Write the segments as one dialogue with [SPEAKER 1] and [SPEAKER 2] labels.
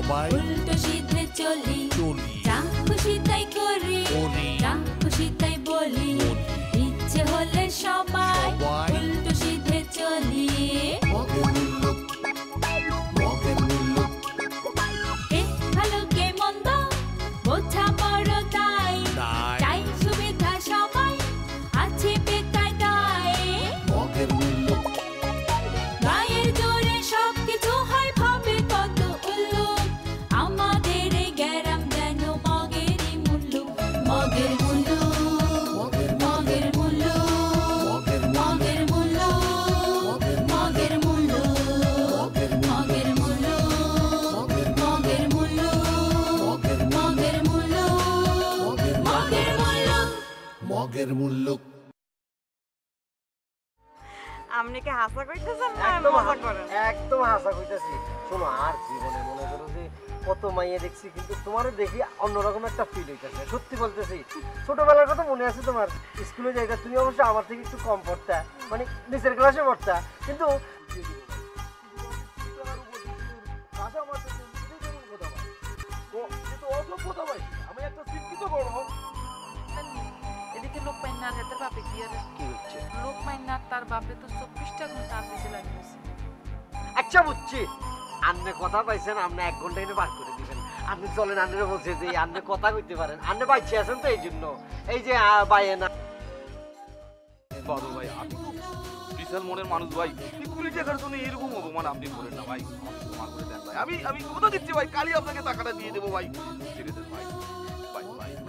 [SPEAKER 1] সবাই
[SPEAKER 2] উল্টো সিধে চলি যা খুশি তাই করি যা খুশি তাই বলি ইচ্ছে হলে সবাই উল্টো সিধে চলি কে ভালো কে মন্দ বোঝা বড় তাই চাই সুবিধা সবাই আছে বেকায় দায় গায়ের জোরে সব কিছু হয় ভাবে কত উল্লুক আমাদের এই গ্যারাম যেন মগেরই মুল্লুক মগের মুল্লুক মগের মুল্লুক মগের মুল্লুক মগের মুল্লুক মগের মুল্লুক মগের মুল্লুক মগের মুল্লুক মগের মুল্লুক
[SPEAKER 1] মগের মুল্লুক
[SPEAKER 3] আপনি কি হাসা কইতেছেন না মজা করেন?
[SPEAKER 4] একদম হাসা কইতাছি। শোনো, আর জীবনে মনে করো যে কত মাইয়া দেখছি, কিন্তু তোমারও দেখি অন্যরকম একটা ফিল হইতেছে। সত্যি বলতেছি, ছোটবেলার কথা মনে আছে তোমার? স্কুলে যাইতা, তুমি অবশ্য আমার থেকে একটু কম পড়তা, মানে নিচের ক্লাসে পড়তা, কিন্তু আমি একটা শিক্ষিত বড়
[SPEAKER 3] এদিকে লোক পাইন না হাতের বাপে কি আর
[SPEAKER 4] কি হচ্ছে?
[SPEAKER 3] লোক পাইন না তার বাপে তো 24টা ঘন্টা অফিসে লাগিয়েছে।
[SPEAKER 4] আচ্ছা বুঝছি, আপনি কথা পাইছেন, আপনি 1 ঘন্টা এনে বার করে দিবেন। আপনি চলেন, আন্নে বলছে যে আপনি কথা কইতে পারেন, আপনি বাইচে আছেন তো এই জন্য। এই যে বাইয়ে না
[SPEAKER 5] বাদল ভাই, আমি তো বিশাল মনের মানুষ ভাই, এই 20 টাকার জন্য এরকম অপমান আপনি করেন না ভাই, ক্ষমা করে দেন ভাই। আমি কথা দিচ্ছি ভাই, কালই আপনাকে টাকাটা দিয়ে দেবো ভাই, ছেড়ে দেন ভাই।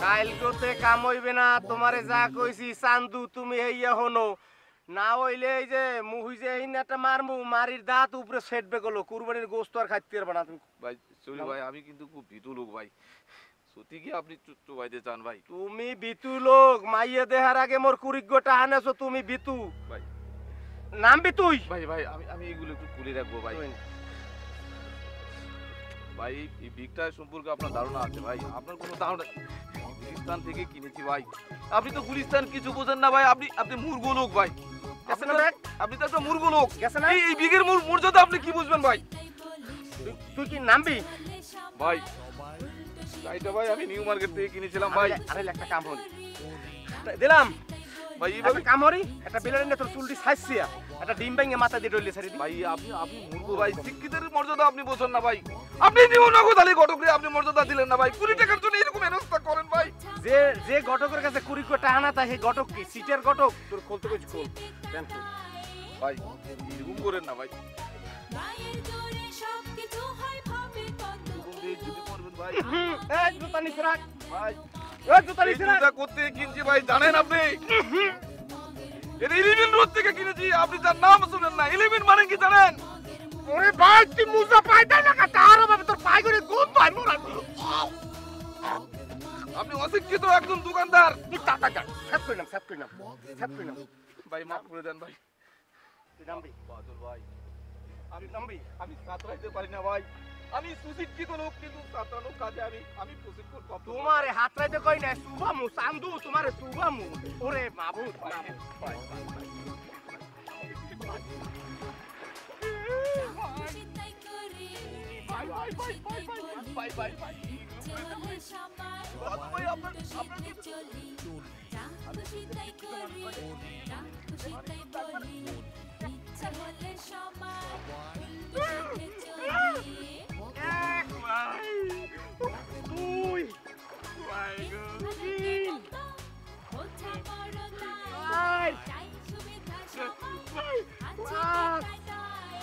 [SPEAKER 4] কালকে কাম হইবে না, তোমারে যা কইছি চান্দু তুমি হইয়া হনো না হইলে এই যে মুহি যে একটা মারমু, মারির দাঁত উপরে সেটবে গেলো, কুরবানির গোস্ত আর খাইতে পারবে না তুমি
[SPEAKER 5] ভাই। সরি ভাই, আমি কিন্তু খুব ভীতু লোক ভাই, সত্যি কি আপনি চুবাইতে চান ভাই?
[SPEAKER 4] তুমি বিতু লোক, মাইয়া দেহার আগে মোর কুড়িগ্যটা আনেছো, তুমি বিতু
[SPEAKER 5] ভাই।
[SPEAKER 4] নাম বিতুই
[SPEAKER 5] ভাই ভাই, আমি এগুলো একটু খুলে রাখবো ভাই। ভাই এই বিগটা সম্পর্কে আপনার ধারণা আছে ভাই? আপনার কোনো ধারণা? গুলিস্তান থেকে কিনেছি ভাই। আপনি তো গুলিস্তান কিছু বোঝেন না ভাই, আপনি মূর্খ লোক ভাই। আপনি তো একটা মূর্খ লোক। এই বিগের মর্যাদা আপনি কি বুঝবেন ভাই?
[SPEAKER 4] তুই কি নামবি
[SPEAKER 5] ভাই? গাড়িটা ভাই আমি নিউ মার্কেট থেকে কিনেছিলাম ভাই।
[SPEAKER 4] আরে একটা কাম হল দিলাম
[SPEAKER 5] ভাই, এইভাবে
[SPEAKER 4] কাম হরি একটা বিলের নে তোর চুলটি সাইছিয়া একটা ডিম ভাঙে মাথা দিয়ে ডইলে ছাড়ি
[SPEAKER 5] ভাই। আপনি মূর্খ ভাই, শিক্ষিতের মর্যাদা আপনি বোঝেন না ভাই। আপনি নিউ নগদ আলী ঘটকরে আপনি মর্যাদা দিলেন না ভাই। 20 টাকার জন্য এরকম ব্যবস্থা করেন ভাই?
[SPEAKER 4] যে ঘটকের কাছে 20 কোটি টাকা না তাই সেই ঘটক কি সিটের ঘটক? তোর খুলতে কইছি খোল দেন
[SPEAKER 5] ভাই, এরকম করেন না ভাই।
[SPEAKER 2] গায়ের জোরে সব কিছু হয় ভাবে কত
[SPEAKER 5] যদি করবেন ভাই।
[SPEAKER 4] এই জুতা নিছ রাখ
[SPEAKER 5] ভাই,
[SPEAKER 4] এই জুতা নিছ রাখ।
[SPEAKER 5] এটা করতে কিনছি ভাই, জানেন আপনি? এটা 11 রোড থেকে কিনেছি, আপনি তার নাম শুনেন না। 11 মানে কি জানেন?
[SPEAKER 4] ওরে ভাই তুই মুজা পাইতা না কা তার ভাবে তোর পাই করে গুণ পাই মোরা।
[SPEAKER 5] আপনি অশিক্ষিত একজন দোকানদার।
[SPEAKER 4] তুই টাকা যা সাত কই নাম
[SPEAKER 5] ভাই মাফ করে দেন ভাই।
[SPEAKER 4] তুই নামবি
[SPEAKER 5] বাদল ভাই,
[SPEAKER 4] তুই নামবি
[SPEAKER 5] আমি সাঁতরাইতে পারি না ভাই। আমি সুশিক্ষিত লোক, কিন্তু সাঁতরানোর কাজে আমি প্রশিক্ষণ প্রাপ্ত।
[SPEAKER 4] তোমারে হাত রাইতে কই না সুবামু চান্দু তোমারে সুবামু। ওরে মাবুদ
[SPEAKER 5] ভাই ভাই
[SPEAKER 2] তাই করি
[SPEAKER 5] ভাই ভাই ভাই ভাই ভাই
[SPEAKER 2] চলে সবাই
[SPEAKER 5] ভাই, আপনার
[SPEAKER 2] সিধে চলি যা খুশি তাই করি যা খুশি তাই বলি ইচ্ছে হলে সবাই উল্টো সিধে চলি
[SPEAKER 4] এক ভাই তুই ভাই গো
[SPEAKER 2] বোঝা বড়
[SPEAKER 4] ভাই
[SPEAKER 2] তাই সুবিধা সবাই আছে বেকায় দায়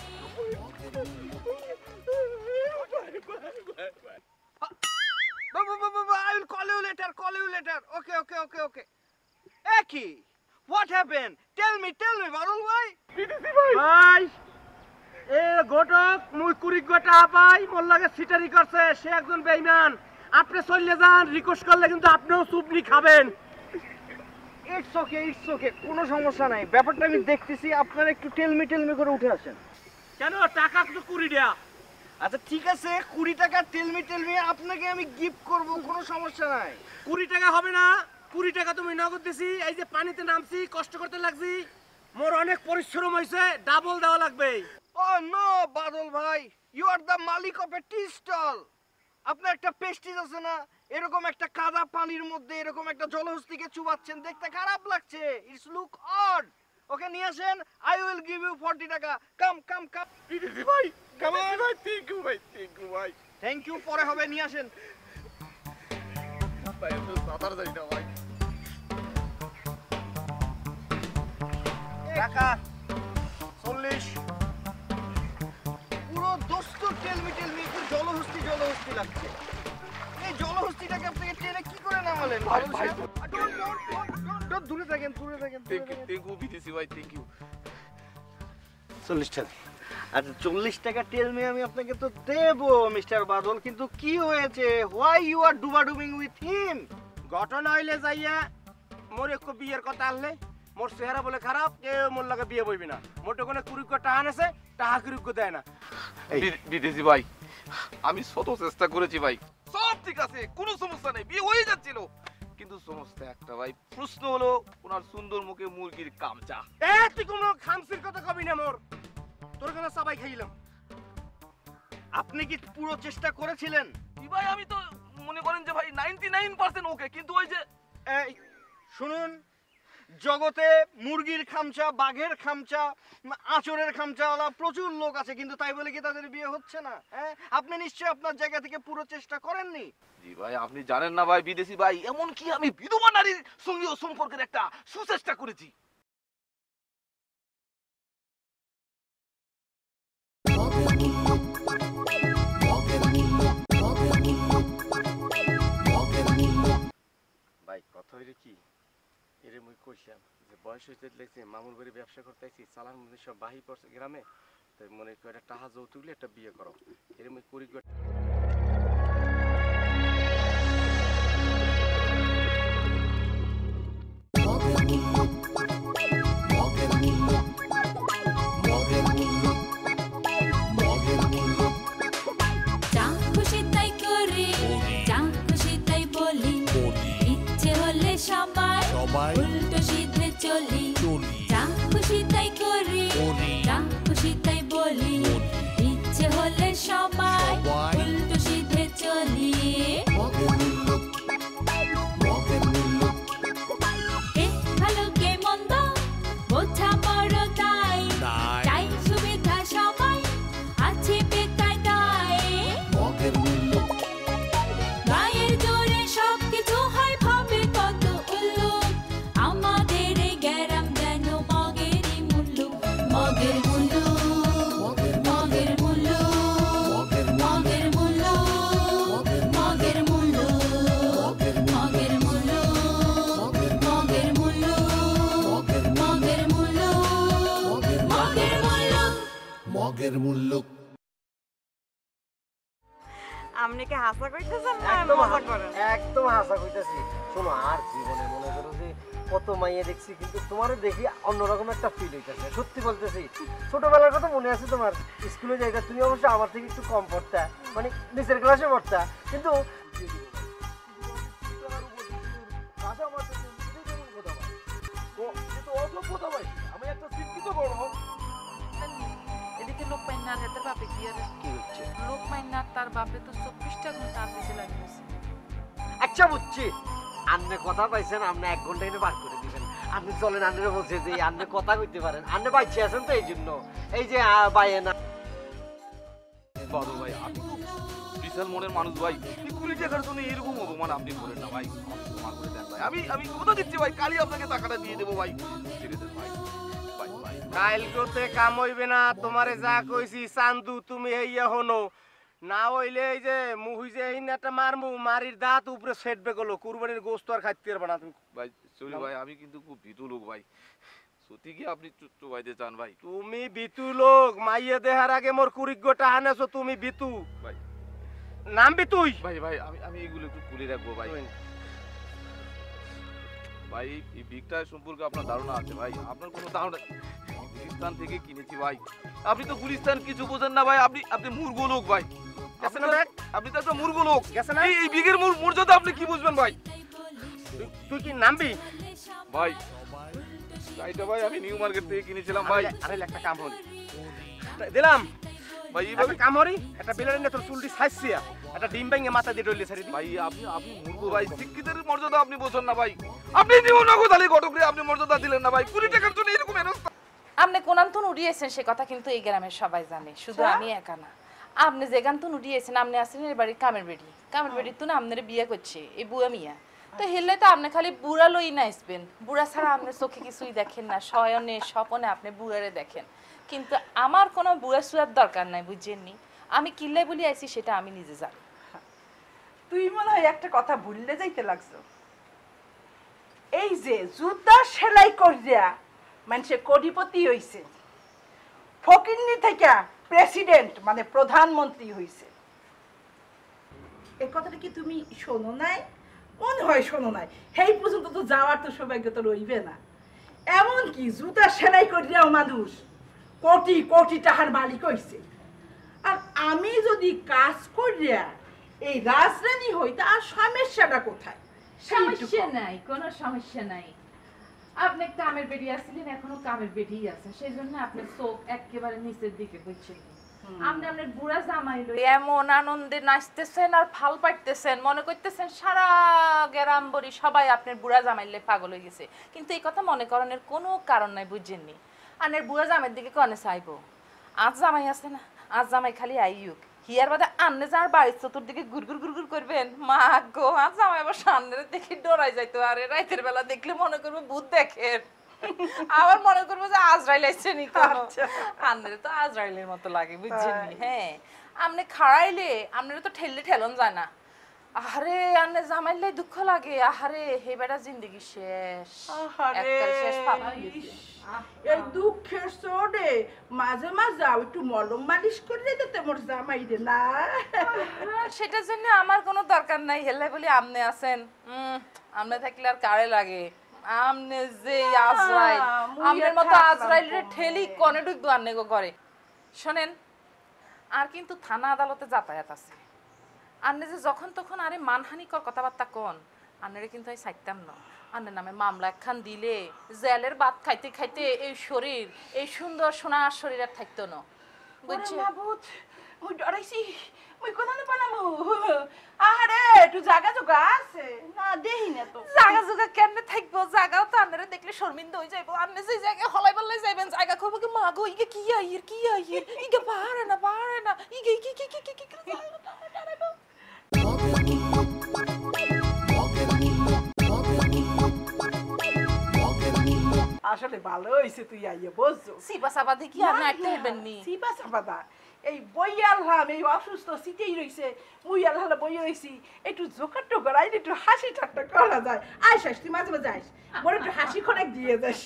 [SPEAKER 4] I will call you later. Okay. Eki, what happened? Tell me, Varun bhai. ভাই এ ঘটক মুই 20 গোটা পাই মোর লাগে সিটারি করছে, সে একজন বেঈমান। আপনি চলে যান, রিকোয়েস্ট করলে কিন্তু আপনিও চুপনি খাবেন।
[SPEAKER 6] ইটস ওকে, কোনো সমস্যা নাই। ব্যাপারটা আমি দেখতেছি, আপনারা একটু টেলমি করে উঠে আসেন।
[SPEAKER 4] কেন টাকা তো 20 টাকা।
[SPEAKER 6] আচ্ছা ঠিক আছে, 20 টাকা টেলমি আপনাকে আমি গিফট করব, কোনো সমস্যা নাই।
[SPEAKER 4] 20 টাকা হবে না, 20 টাকা তুমি নগদ দিছি। এই যে পানিতে নামছি, কষ্ট করতে লাগছি, মোর অনেক পরিশ্রম হইছে, ডাবল দেওয়া লাগবে।
[SPEAKER 6] ও নো বাদল ভাই, ইউ আর দ্য মালিক অফ এ টি স্টল। আপনার একটা পেস্টিজ আছে না, এরকম একটা কাদা পানির মধ্যে এরকম একটা জলহস্তিকে চুবাচ্ছেন, দেখতে খারাপ লাগছে। It's look odd. ওকে নিয়ে আসেন, আই উইল গিভ ইউ 40 টাকা। কাম কাম কাম
[SPEAKER 4] বিদেশি ভাই,
[SPEAKER 6] কাম অন।
[SPEAKER 4] ভাই থ্যাংক ইউ ভাই, থ্যাংক ইউ ভাই।
[SPEAKER 6] থ্যাংক ইউ পরে হবে, নিয়ে আসেন।
[SPEAKER 4] ভাই তো সাঁতার জানি না ভাই।
[SPEAKER 6] টাকা 40। পুরো দোস্ত টেলমি একটু জলহস্তি লাগছে। এই জলহস্তিটাকে আপনাকে ট্রেনে কি করে নামালেন?
[SPEAKER 5] ভাই,
[SPEAKER 6] বাদল
[SPEAKER 5] ভাই,
[SPEAKER 6] সাহেব? Don't, দূরে থাকেন।
[SPEAKER 5] থ্যাংক ইউ বিদেশি ভাই, থ্যাংক ইউ।
[SPEAKER 6] 40 টাকা। আচ্ছা 40 টাকা টেলমি আমি আপনাকে তো দেবো মিস্টার বাদল, কিন্তু কি হয়েছে? হোয়াই ইউ আর ডুবাডুবিং উইথ হিম?
[SPEAKER 4] ঘটনা হইলে যাইয়া মোর একটু বিয়ের কথা আনলে মোর চেহারা বলে খারাপ, এ মোর লাগে বিয়ে বইবি না। মোটে কোনো কুড়িক্য টাহা নেছে, টাহা কুড়িক্য দেয় না।
[SPEAKER 5] বিদেশি ভাই, আমি শত চেষ্টা করেছি ভাই, সব ঠিক আছে, কোনো সমস্যা নেই, বিয়ে হয়ে যাচ্ছিল, কিন্তু সমস্যা একটা ভাই, প্রশ্ন হলো ওনার সুন্দর মুখে মুরগির কামচা।
[SPEAKER 4] এ তুই কোনো খামসির কথা কবি না মোর, তোর কোনো সবাই খাইলাম।
[SPEAKER 6] আপনি কি পুরো চেষ্টা করেছিলেন?
[SPEAKER 5] কি ভাই, আমি তো মনে করেন যে ভাই 99% ওকে, কিন্তু ওই যে
[SPEAKER 6] এই শুনুন, জগতে মুরগির খামচা, বাঘের খামচা, আঁচড়ের খামচাওয়ালা প্রচুর লোক আছে, কিন্তু তাই বলে কি তাদের বিয়ে হচ্ছে না? হ্যাঁ, আপনি নিশ্চয়ই আপনার জায়গা থেকে পুরো চেষ্টা করেননি।
[SPEAKER 5] জি ভাই, আপনি জানেন না ভাই বিদেশি ভাই, এমন কি আমি বিধবা নারীর সঙ্গেও সম্পর্কের একটা সুচেষ্টা করেছি।
[SPEAKER 4] ভাই কথা হইলে কি, এরে মুই কইছিলাম যে বয়স হইতে দেখছি মামুর বাড়ি ব্যবসা করতে আইছি, চালান মধ্যে সব বাহি পড়ছে গ্রামে, তাই মনে করি একটা টাহা যৌতুক একটা বিয়ে করো। এরে মুই করি
[SPEAKER 2] যা খুশি তাই করি, যা খুশি তাই বলি, ইচ্ছে হলে সবাই উল্টো সিধে চলি। যা খুশি তাই করি, যা খুশি তাই বলি, ইচ্ছে হলে সবাই উল্টো সিধে চলি। কে ভালো কে মন্দ বোঝা বড় তাই, চাই সুবিধা সবাই আছে বেকায় দায়। গায়ের জোরে সবকিছু হয় ভাবে কত উল্লুক, আমাদের এই গ্যারাম যেন মগেরই মুল্লুক। মগের মুল্লুক, মগের মুল্লুক, মগের মুল্লুক, মগের মুল্লুক, মগের মুল্লুক, মগের মুল্লুক, মগের মুল্লুক, মগের মুল্লুক।
[SPEAKER 1] মগের মুল্লুক।
[SPEAKER 3] আপনি কি হাসা কইতেছেন না
[SPEAKER 6] একদম
[SPEAKER 3] মজা করেন?
[SPEAKER 6] একদম হাসা কইতাছি। শোনো, আর জীবনে মনে করো যে কত মাইয়া দেখছি, কিন্তু তোমারও দেখি অন্যরকম একটা ফিল হইতাছে। সত্যি বলতেছি, ছোটবেলার কথা মনে আছে তোমার? স্কুলে যাইতা, তুমি অবশ্য আমার থেকে একটু কম পড়তা, মানে নিচের ক্লাসে পড়তা, কিন্তু
[SPEAKER 5] আমি একটা চিন্তিত বড়
[SPEAKER 3] এদিকে লোক মাইনার হাতের বাপে কি আর
[SPEAKER 6] কি হচ্ছে?
[SPEAKER 3] লোক মাইনার তার বাপে তো 24টা ঘন্টা অফিসে লাগিয়েছে।
[SPEAKER 6] আচ্ছা বুঝছি, আপনি কথা পাইছেন, আপনি 1 ঘন্টা এনে বার করে দিবেন। আপনি চলেন, আন্নে বলছে যে আপনি কথা কইতে পারেন, আপনি বাইচে আছেন তো এই জন্য। এই যে বাইয়ে না
[SPEAKER 5] বাদল ভাই, আমি তো বিশাল মনের মানুষ ভাই, এই 20 টাকার জন্য এরকম অপমান আপনি করেন না ভাই, ক্ষমা করে দেন ভাই। আমি কথা দিচ্ছি ভাই, কালই আপনাকে টাকাটা দিয়ে দেবো ভাই, ছেড়ে দেন ভাই, ভাই ভাই।
[SPEAKER 4] কালকে কাম হইবে না, তোমারে যা কইছি চান্দু তুমি হইয়া হনো না হইলে এই যে মুহি যে একটা মারমু, মারির দাঁত উপরে সেটবে গেলো, কুরবানির গোস্ত আর খাইতে পারবে না তুমি।
[SPEAKER 5] ভাই সরি ভাই, আমি কিন্তু খুব ভীতু লোক ভাই, সত্যি কি আপনি চুবাইতে চান ভাই?
[SPEAKER 4] তুমি বিতু লোক, মাইয়ে দেহার আগে মোর কুড়িগ্যটা আনেছো, তুমি বিতু
[SPEAKER 5] ভাই
[SPEAKER 4] নাম বিতুই।
[SPEAKER 5] ভাই ভাই, আমি এগুলো একটু খুলে রাখবো ভাই। ভাই এই বিগটা সম্পর্কে আপনার ধারণা আছে ভাই? আপনার কোনো ধারণা? গুলিস্তান থেকে কিনেছি ভাই, আপনি তো গুলিস্তান কিছু বোঝেন না ভাই, আপনি মূর্খ লোক ভাই, আপনি তো একটা মূর্খ লোক। এই বিগের মর্যাদা আপনি কি বুঝবেন ভাই?
[SPEAKER 4] তুই কি নামবি
[SPEAKER 5] ভাই? গাড়িটা ভাই আমি নিউ মার্কেট থেকে কিনেছিলাম ভাই।
[SPEAKER 4] আরে একটা কাম হল দিলাম,
[SPEAKER 5] ভাই এইভাবে
[SPEAKER 4] কামড়ি একটা বেলুন নিয়ে তোর চুলটি ছাইছিয়া একটা ডিম ভেঙে মাথা দিয়ে ডলে ছাড়ি দি
[SPEAKER 5] ভাই আপনি মূর্খ ভাই, শিক্ষিতের মর্যাদা আপনি বোঝেন না ভাই। আপনি নিয়মনগর আলী ঘটকরে আপনি মর্যাদা দিলেন না ভাই, 20 টাকার জন্য এরকম হেনস্থা।
[SPEAKER 3] আপনি কোন আন্তন উড়িয়েছেন সে কথা কিন্তু এই গ্রামের সবাই জানে, শুধু আমি একা না। আপনি যে গান্তন উড়িয়েছেন, আপনি আসেন এর বাড়ি কামের বেড়ি তো না আপনার বিয়ে করছে এই বুয়া মিয়া। তো হেললে তো আপনি খালি বুড়া লই না আসবেন, বুড়া ছাড়া আপনার চোখে কিছুই দেখেন না, শয়নে স্বপনে আপনি বুড়ারে দেখেন। কিন্তু আমার কোনো বুড়া শুয়ার দরকার নাই, বুঝছেননি? আমি কিল্লাই বলি আইছি সেটা আমি নিজে জানি।
[SPEAKER 7] তুই মনে হয় একটা কথা ভুললে যাইতে লাগছো। এই যে জুতা সেলাই করিয়া মানুষে কোটিপতি হইছে, ফকিন্নি থেকে প্রেসিডেন্ট মানে প্রধানমন্ত্রী হইছে, এই কথাটা কি তুমি শোনো নাই? মনে হয় শোনো নাই। সেই পর্যন্ত তো যাওয়ার তো সৌভাগ্য তো রইবে না। এমন কি জুতা সেলাই করিয়াও মানুষ কোটি কোটি টাকার মালিক হইছে। আর আমি যদি কাজ করিয়া এই রাজরানী হই, তা আর সমস্যাটা কোথায়?
[SPEAKER 3] সমস্যা নাই, কোনো সমস্যা নাই। আপনি কামের বেড়ি আসছিলেন, এখনো কামের বেড়িই আছে, সেই জন্য আপনার চোখ একেবারে নিচের দিকে বুঝছেন। আপনি আপনার বুড়া জামাই লই এমন আনন্দে নাচতেছেন আর ফাল পাইতেছেন, মনে করতেছেন সারা গ্রাম বড়ি সবাই আপনার বুড়া জামাইলে পাগল হয়ে গেছে। কিন্তু এই কথা মনে করানোর কোনো কারণ নাই, বুঝছেননি? আনের বুড়া জামাইয়ের দিকে কনে চাইবো? আজ জামাই আছে না, আজ জামাই খালি আইয়ুক, হিয়ার বাদে আন্নে যার বাড়ির চতুর্দিকে গুড়গুড় গুড়গুড় করবেন। মা গো, আজ জামাই আবার সামনে দেখি ডরাই যাইতো, আরে রাতের বেলা দেখলে মনে করবো ভূত দেখেন, আবার মনে করবো যে আজরাইল আসছে নি। আন্নের তো আজরাইলের মতো লাগে, বুঝছেন? হ্যাঁ, আপনি খাড়াইলে আপনার তো ঠেললে ঠেলন যায় না। আরে আন্নে জামাইলে দুঃখ লাগে, আহারে হে বেটা জিন্দগি শেষ, এককাল শেষ পাবা হইছে।
[SPEAKER 7] এই দুঃখের চোটে মাঝে মাঝে একটু মলম মালিশ করে দিতে মোর জামাই রে না।
[SPEAKER 3] সেটার জন্য আমার কোনো দরকার নাই, হেলে বলি আপনি আছেন। আপনি থাকলে আর কারে লাগে? আমনে যে আজরাইল, আমনের মতো আজরাইলরে ঠেলি কনে ঢুকবো আন্নে গো করে। শোনেন, আর কিন্তু থানা আদালতে যাতায়াত আছে। আন্নে যে যখন তখন আরে মানহানিকর কথাবার্তা কোন, আন্নারে কিন্তু আমি চাইতাম না। আন্নের নামে মামলা একখান দিলে জেলের ভাত খাইতে খাইতে এই শরীর, এই সুন্দর সোনার শরীর আর থাকতো না, বুঝছি?
[SPEAKER 7] মুই ডরাইছি, মুই কোথা না পানামু। আরে একটু জায়গা জোগা আছে না, দেহি না তো।
[SPEAKER 3] জায়গা জোগা কেমনে থাকবো? জায়গাও তো আপনারা দেখলে শর্মিন্দা হয়ে যাইবো। আপনি যে জায়গায় হলাই বললাই যাইবেন, জায়গা কইবো কি মা গো ইগে কি আইর ইগে পারে না ইগে কি
[SPEAKER 7] আসলে ভালো হইছে তুই আইয়ে বুঝছো।
[SPEAKER 3] সিপা সাপা দেখি আপনি আটতে হইবেন নি।
[SPEAKER 7] সিপা সাপাদা এই বইয়াল হাম এই অসুস্থ সিটেই রইছে, মুই আলহালে বই রইছি, একটু জোকার টোকার আইলে একটু হাসি ঠাট্টা করা যায়। আইস তুই মাঝে মাঝে আইস, বড় একটু হাসি খোরাক দিয়ে যাস।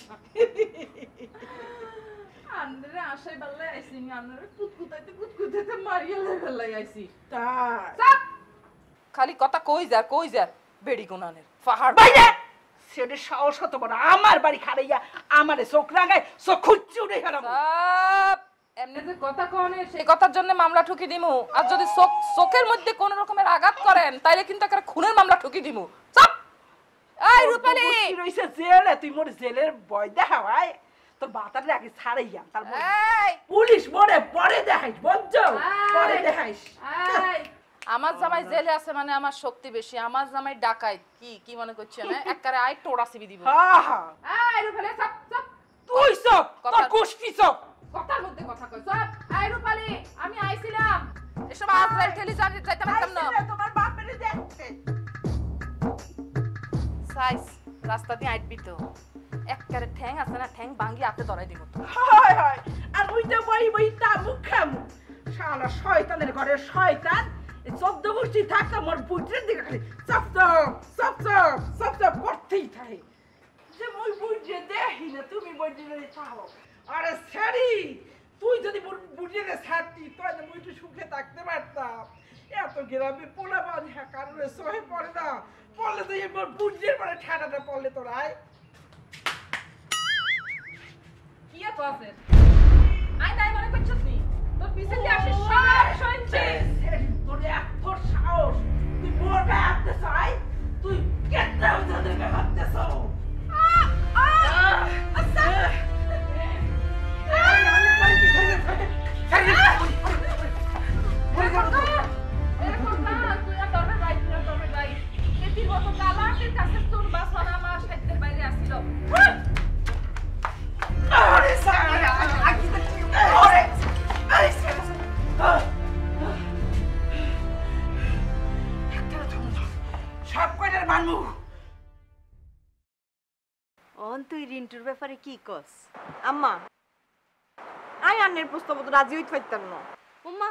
[SPEAKER 3] আন্দ্রে আশাই বাল্লাই আইছি, আমি আন্দ্রে কুতকুতাইতে মারিয়া লাই আইছি।
[SPEAKER 7] তাই
[SPEAKER 3] খালি কথা কই যা বেড়ি গুনানের পাহাড়
[SPEAKER 7] বাইরে সেটা সাহস হতো বড়, আমার বাড়ি খাড়াইয়া আমারে চোখ রাগায়, চোখ খুঁজছে উঠে গেলাম।
[SPEAKER 3] এমনি যে কথা কনে সেই কথার জন্য মামলা ঠুকি দিমু, আর যদি চোখের মধ্যে কোন রকমের আঘাত করেন তাইলে কিন্তু একটা খুনের মামলা ঠুকি দিমু। চুপ! এই রূপালী
[SPEAKER 7] রইছে জেলে, তুই মোর জেলের ভয় দেখাওয়াই, তোর বাতারে আগে ছাড়াইয়া, তারপর পুলিশ মোরে পরে দেখাইস, বুঝছো? পরে দেখাইস।
[SPEAKER 3] আমার জামাই জেলে আছে মানে আমার শক্তি বেশি, আমার জামাই ডাকাই কি মনে করছেন? একবারে আই টোড়া সিবি দিব।
[SPEAKER 7] হ্যাঁ হ্যাঁ,
[SPEAKER 3] এই রূপালী চুপ চুপ,
[SPEAKER 7] তুই চুপ, তোর গোষ্ঠী চুপ।
[SPEAKER 3] কথার মধ্যে কথা কই। চুপ! এই রূপালী, আমি আইছিলাম, এসব আজরাইল ঠেলি যাইতে পারতাম না।
[SPEAKER 7] তোমার বাপেরে দেখছে
[SPEAKER 3] সাইজ রাস্তা দিয়ে আইটবি তো, একবারে ঠ্যাং আছে না, ঠ্যাং ভাঙি হাতে ধরাই দিব তো।
[SPEAKER 7] হায় হায়, আর ওইটা বই তামু খামু, শালা শয়তানের ঘরের শয়তান। এই 14 গোষ্ঠী থাকা মোর বুঝের দিকে খালি চপ করতেই থাকে। যে মই বুঝে দেখি না, তুমি বুঝে চাও। আরে স্যারি, তুই যদি বুঝে ছাড়তি তুই না মই একটু সুখে থাকতে পারতাম। এত গ্রামে পোলা বাড়ি হ্যাঁ কারণে সহে পড়ে না, পড়লে তো এই মোর বুঝের পরে ঠাডাটা পড়লে তোর আয়
[SPEAKER 3] কি এত আছে? আই নাই মনে করছিস নি? তোর পিছে যে আসে সব শুনছে।
[SPEAKER 7] তোর এত সাহস, তুই মোর গায়ে হাত চাই, তুই কেটে ওদের গায়ে হাত দেছো। আচ্ছা
[SPEAKER 8] রিন্টুর ব্যাপারে কি কস?
[SPEAKER 9] আম্মা আই আন্নের প্রস্তাব তো রাজি হইতে পারতাম না।
[SPEAKER 8] উম্মা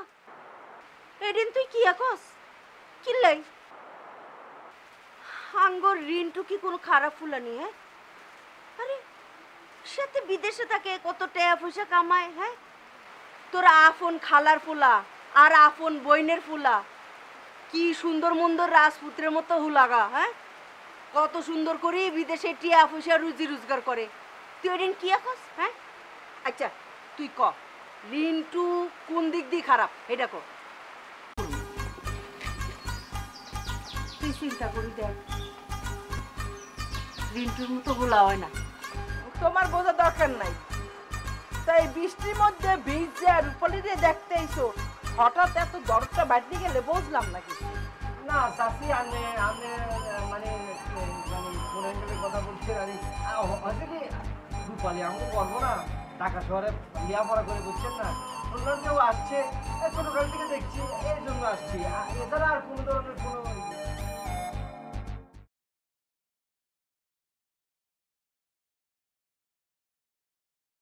[SPEAKER 8] এদিন তুই কি কস? কিল্লাই আঙ্গর রিন্টু কি কোনো খারাপ ফুলানি? হ্যাঁ, আরে সাথে বিদেশে থাকে, কত টাকা পয়সা কামায়। হ্যাঁ, তোর আফন খালার ফুলা আর আফন বইনের ফুলা কি সুন্দর মন্দর রাজপুত্রের মতো হুলাগা। হ্যাঁ, কত সুন্দর করে বিদেশে টিয়া পয়সা রুজি রোজগার করে। তুই ওদিন কি কস? হ্যাঁ, আচ্ছা তুই ক রিন্টু কোন দিক দিয়ে খারাপ এটা ক। তুই চিন্তা করি দেখ, রিন্টুর মতো হুলা হয় না।
[SPEAKER 7] তোমার বোঝা দরকার নাই। তাই বৃষ্টির মধ্যে ভিজে রূপালি দিয়ে দেখতে আইছো, হঠাৎ এত দরদটা বাড়তে গেলে বুঝলাম না কিছু।
[SPEAKER 6] না চাষি আনে আনে মানে ফোন অ্যাঙ্গেলের কথা বলছে। আরে হয়েছে কি রূপালি আমাকে করবো না, ঢাকা শহরে লেখাপড়া করে বুঝছেন না, শুনলাম যে ও আসছে, ছোটকাল থেকে দেখছি এই জন্য আসছি, এছাড়া আর কোনো ধরনের কোনো